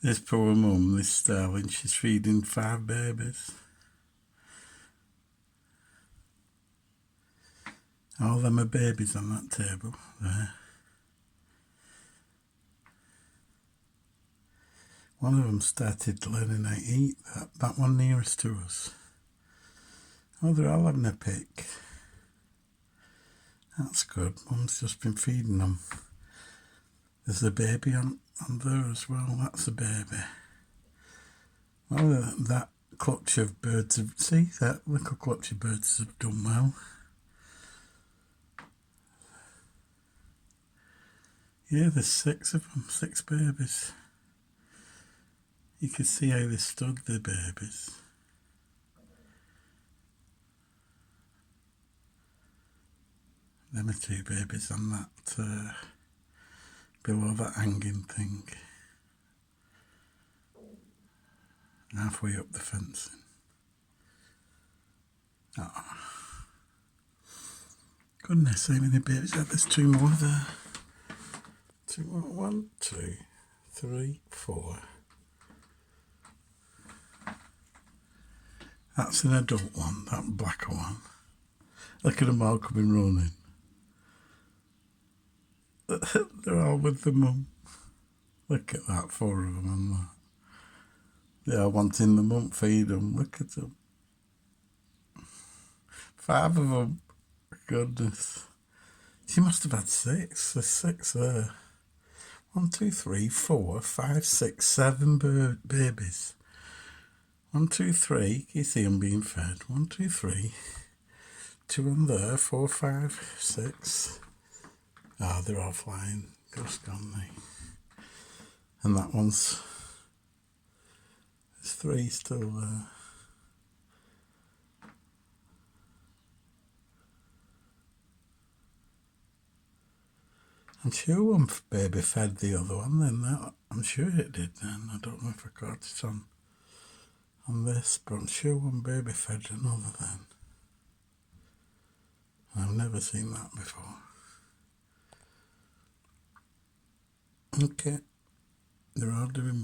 This poor mum, this starling, she's feeding 5 babies. All them are babies on that table there. One of them started learning how to eat, that one nearest to us. Oh, they're all having a pick. That's good. Mum's just been feeding them. There's a baby on there as well. That's a baby. Well, that clutch of birds see, that little clutch of birds have done well. Yeah, there's 6 of them, 6 babies. You can see how they stood, the babies. Them are 2 babies on that, below that hanging thing. Halfway up the fencing. Oh. Goodness, how many babies? There's 2 more there. 2 more. 1, 2, 3, 4. That's an adult one, that blacker one. Look at them all coming running. They're all with the mum. Look at that, 4 of them on that. They are wanting the mum feed them. Look at them. 5 of them. Goodness. She must have had 6. There's 6 there. 1, 2, 3, 4, 5, 6, 7 babies. 1, 2, 3. You see them being fed. 1, 2, 3. 2 on there. 4, 5, 6. Ah, they're all flying. Just gone, they. And that one's. There's 3 still there. I'm sure one baby fed the other one then. I'm sure it did then. I don't know if I caught it on this, but I'm sure one baby fed another then. I've never seen that before. Okay, they're all doing